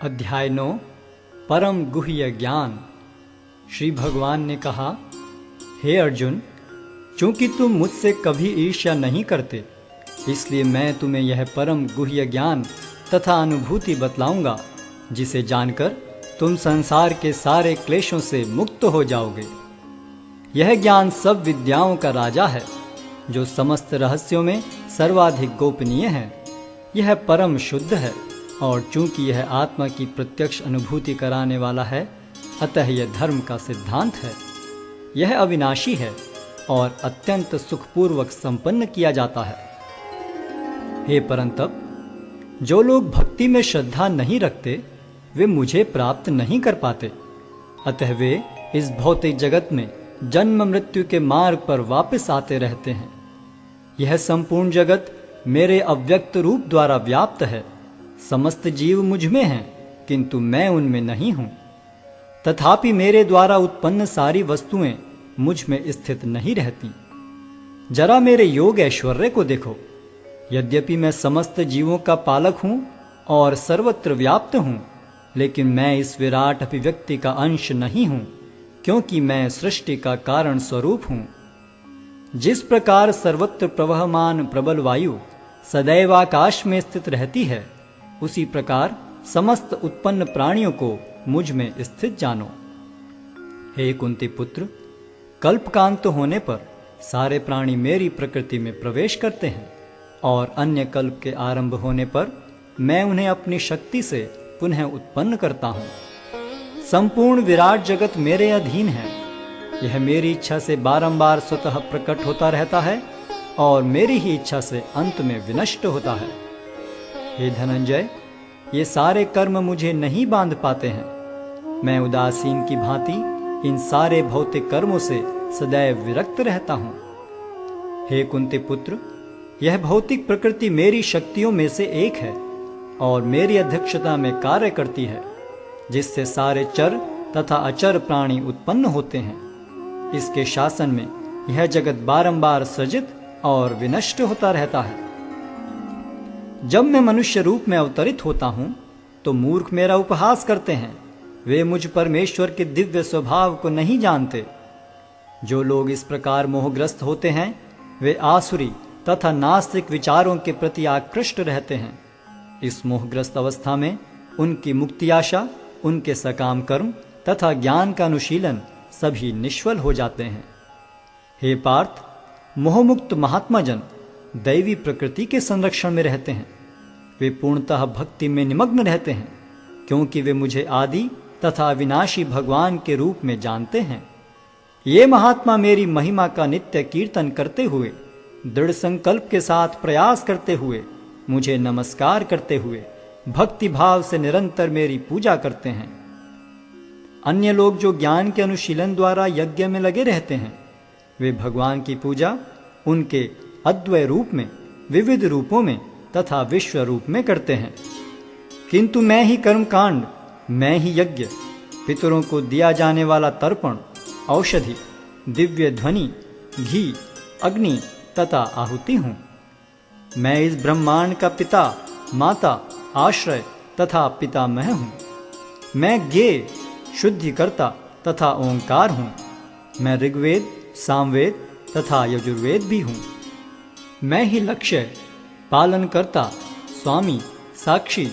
अध्याय 9 परम गुह्य ज्ञान। श्री भगवान ने कहा, हे अर्जुन, चूंकि तुम मुझसे कभी ईर्ष्या नहीं करते, इसलिए मैं तुम्हें यह परम गुह्य ज्ञान तथा अनुभूति बतलाऊंगा, जिसे जानकर तुम संसार के सारे क्लेशों से मुक्त हो जाओगे। यह ज्ञान सब विद्याओं का राजा है, जो समस्त रहस्यों में सर्वाधिक गोपनीय है। यह परम शुद्ध है, और चूंकि यह आत्मा की प्रत्यक्ष अनुभूति कराने वाला है, अतः यह धर्म का सिद्धांत है। यह अविनाशी है और अत्यंत सुखपूर्वक संपन्न किया जाता है। हे परंतप, जो लोग भक्ति में श्रद्धा नहीं रखते, वे मुझे प्राप्त नहीं कर पाते। अतः वे इस भौतिक जगत में जन्म मृत्यु के मार्ग पर वापस आते रहते हैं। यह संपूर्ण जगत मेरे अव्यक्त रूप द्वारा व्याप्त है। समस्त जीव मुझ में हैं, किंतु मैं उनमें नहीं हूं। तथापि मेरे द्वारा उत्पन्न सारी वस्तुएं मुझ में स्थित नहीं रहती। जरा मेरे योग ऐश्वर्य को देखो। यद्यपि मैं समस्त जीवों का पालक हूं और सर्वत्र व्याप्त हूं, लेकिन मैं इस विराट अभिव्यक्ति का अंश नहीं हूं, क्योंकि मैं सृष्टि का कारण स्वरूप हूं। जिस प्रकार सर्वत्र प्रवहमान प्रबल वायु सदैव आकाश में स्थित रहती है, उसी प्रकार समस्त उत्पन्न प्राणियों को मुझ में स्थित जानो। हे कुंती पुत्र, कल्पकांत होने पर सारे प्राणी मेरी प्रकृति में प्रवेश करते हैं, और अन्य कल्प के आरंभ होने पर मैं उन्हें अपनी शक्ति से पुनः उत्पन्न करता हूँ। संपूर्ण विराट जगत मेरे अधीन है। यह मेरी इच्छा से बारंबार स्वतः प्रकट होता रहता है और मेरी ही इच्छा से अंत में विनष्ट होता है। हे धनंजय, ये सारे कर्म मुझे नहीं बांध पाते हैं। मैं उदासीन की भांति इन सारे भौतिक कर्मों से सदैव विरक्त रहता हूँ। हे कुंती पुत्र, यह भौतिक प्रकृति मेरी शक्तियों में से एक है और मेरी अध्यक्षता में कार्य करती है, जिससे सारे चर तथा अचर प्राणी उत्पन्न होते हैं। इसके शासन में यह जगत बारंबार सृजित और विनष्ट होता रहता है। जब मैं मनुष्य रूप में अवतरित होता हूं, तो मूर्ख मेरा उपहास करते हैं। वे मुझ परमेश्वर के दिव्य स्वभाव को नहीं जानते। जो लोग इस प्रकार मोहग्रस्त होते हैं, वे आसुरी तथा नास्तिक विचारों के प्रति आकृष्ट रहते हैं। इस मोहग्रस्त अवस्था में उनकी मुक्ति आशा, उनके सकाम कर्म तथा ज्ञान का अनुशीलन सभी निष्फल हो जाते हैं। हे पार्थ, मोहमुक्त महात्मा जन दैवी प्रकृति के संरक्षण में रहते हैं। वे पूर्णतः भक्ति में निमग्न रहते हैं, क्योंकि वे मुझे आदि तथा अविनाशी भगवान के रूप में जानते हैं। ये महात्मा मेरी महिमा का नित्य कीर्तन करते हुए, दृढ़ संकल्प के साथ प्रयास करते हुए, मुझे नमस्कार करते हुए भक्ति भाव से निरंतर मेरी पूजा करते हैं। अन्य लोग जो ज्ञान के अनुशीलन द्वारा यज्ञ में लगे रहते हैं, वे भगवान की पूजा उनके अद्वय रूप में, विविध रूपों में तथा विश्व रूप में करते हैं। किंतु मैं ही कर्मकांड, मैं ही यज्ञ, पितरों को दिया जाने वाला तर्पण, औषधि, दिव्य ध्वनि, घी, अग्नि तथा आहुति हूँ। मैं इस ब्रह्मांड का पिता, माता, आश्रय तथा पितामह हूँ। मैं ज्ञेय, शुद्धिकर्ता तथा ओंकार हूँ। मैं ऋग्वेद, सामवेद तथा यजुर्वेद भी हूँ। मैं ही लक्ष्य, पालनकर्ता, स्वामी, साक्षी,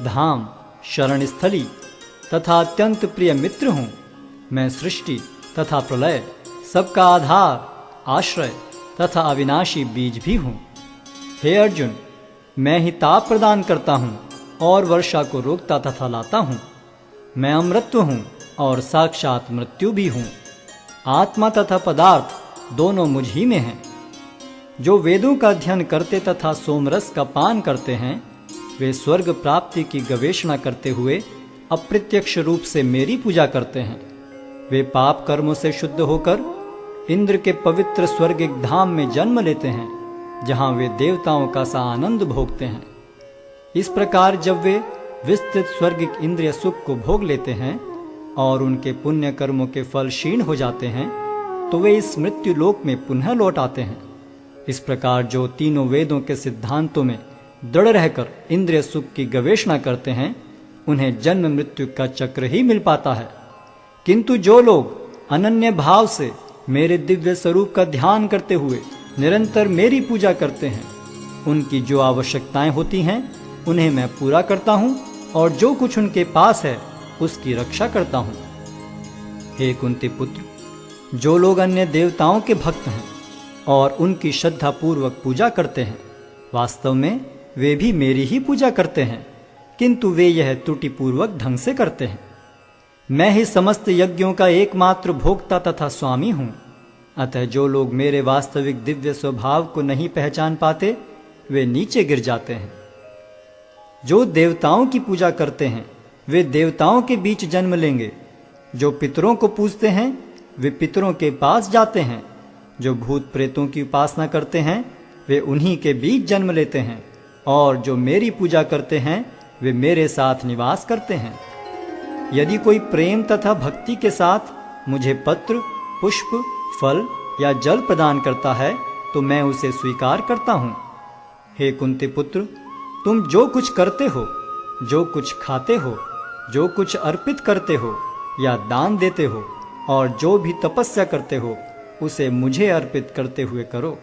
धाम, शरण स्थली तथा अत्यंत प्रिय मित्र हूँ। मैं सृष्टि तथा प्रलय, सबका आधार, आश्रय तथा अविनाशी बीज भी हूँ। हे अर्जुन, मैं ही ताप प्रदान करता हूँ और वर्षा को रोकता तथा लाता हूँ। मैं अमृत्व हूँ और साक्षात मृत्यु भी हूँ। आत्मा तथा पदार्थ दोनों मुझ ही में हैं। जो वेदों का अध्ययन करते तथा सोमरस का पान करते हैं, वे स्वर्ग प्राप्ति की गवेषणा करते हुए अप्रत्यक्ष रूप से मेरी पूजा करते हैं। वे पाप कर्मों से शुद्ध होकर इंद्र के पवित्र स्वर्गिक धाम में जन्म लेते हैं, जहां वे देवताओं का सा आनंद भोगते हैं। इस प्रकार जब वे विस्तृत स्वर्गिक इंद्रिय सुख को भोग लेते हैं और उनके पुण्य कर्मों के फल क्षीण हो जाते हैं, तो वे इस मृत्यु लोक में पुनः लौट आते हैं। इस प्रकार जो तीनों वेदों के सिद्धांतों में दृढ़ रहकर इंद्रिय सुख की गवेषणा करते हैं, उन्हें जन्म मृत्यु का चक्र ही मिल पाता है। किंतु जो लोग अनन्य भाव से मेरे दिव्य स्वरूप का ध्यान करते हुए निरंतर मेरी पूजा करते हैं, उनकी जो आवश्यकताएं होती हैं उन्हें मैं पूरा करता हूं और जो कुछ उनके पास है उसकी रक्षा करता हूं। हे कुंती पुत्र, जो लोग अन्य देवताओं के भक्त हैं और उनकी श्रद्धा पूर्वक पूजा करते हैं, वास्तव में वे भी मेरी ही पूजा करते हैं, किंतु वे यह त्रुटिपूर्वक ढंग से करते हैं। मैं ही समस्त यज्ञों का एकमात्र भोक्ता तथा स्वामी हूं। अतः जो लोग मेरे वास्तविक दिव्य स्वभाव को नहीं पहचान पाते, वे नीचे गिर जाते हैं। जो देवताओं की पूजा करते हैं वे देवताओं के बीच जन्म लेंगे। जो पितरों को पूजते हैं वे पितरों के पास जाते हैं। जो भूत प्रेतों की उपासना करते हैं वे उन्हीं के बीच जन्म लेते हैं। और जो मेरी पूजा करते हैं वे मेरे साथ निवास करते हैं। यदि कोई प्रेम तथा भक्ति के साथ मुझे पत्र, पुष्प, फल या जल प्रदान करता है तो मैं उसे स्वीकार करता हूँ। हे कुंती पुत्र, तुम जो कुछ करते हो, जो कुछ खाते हो, जो कुछ अर्पित करते हो या दान देते हो और जो भी तपस्या करते हो उसे मुझे अर्पित करते हुए करो।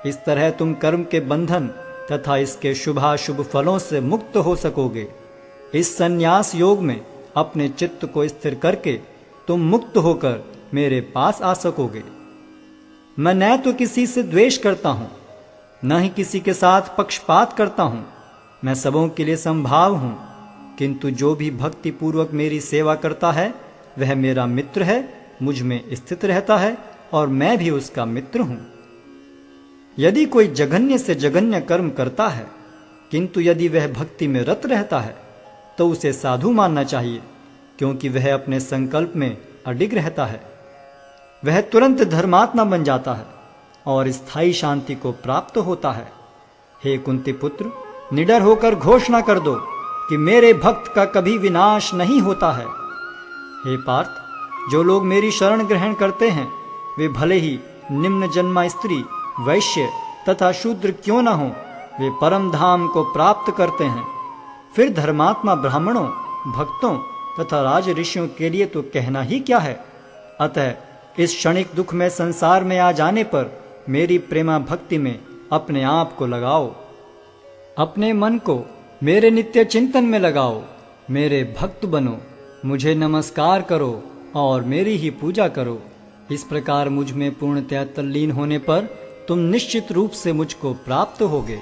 इस तरह तुम कर्म के बंधन तथा इसके शुभाशुभ फलों से मुक्त हो सकोगे। इस संन्यास योग में अपने चित्त को स्थिर करके तुम मुक्त होकर मेरे पास आ सकोगे। मैं न तो किसी से द्वेष करता हूं, न ही किसी के साथ पक्षपात करता हूं। मैं सबों के लिए संभाव हूं, किंतु जो भी भक्ति पूर्वक मेरी सेवा करता है वह मेरा मित्र है, मुझ में स्थित रहता है और मैं भी उसका मित्र हूं। यदि कोई जघन्य से जघन्य कर्म करता है, किंतु यदि वह भक्ति में रत रहता है तो उसे साधु मानना चाहिए, क्योंकि वह अपने संकल्प में अडिग रहता है। वह तुरंत धर्मात्मा बन जाता है और स्थायी शांति को प्राप्त होता है। हे कुंती पुत्र, निडर होकर घोषणा कर दो कि मेरे भक्त का कभी विनाश नहीं होता है। हे पार्थ, जो लोग मेरी शरण ग्रहण करते हैं वे भले ही निम्न जन्मा स्त्री, वैश्य तथा शूद्र क्यों न हो, वे परम धाम को प्राप्त करते हैं। फिर धर्मात्मा ब्राह्मणों, भक्तों तथा राज ऋषियों के लिए तो कहना ही क्या है। अतः इस क्षणिक दुख में संसार में आ जाने पर मेरी प्रेमा भक्ति में अपने आप को लगाओ। अपने मन को मेरे नित्य चिंतन में लगाओ। मेरे भक्त बनो, मुझे नमस्कार करो और मेरी ही पूजा करो। इस प्रकार मुझ में पूर्णतया तल्लीन होने पर तुम निश्चित रूप से मुझको प्राप्त होगे।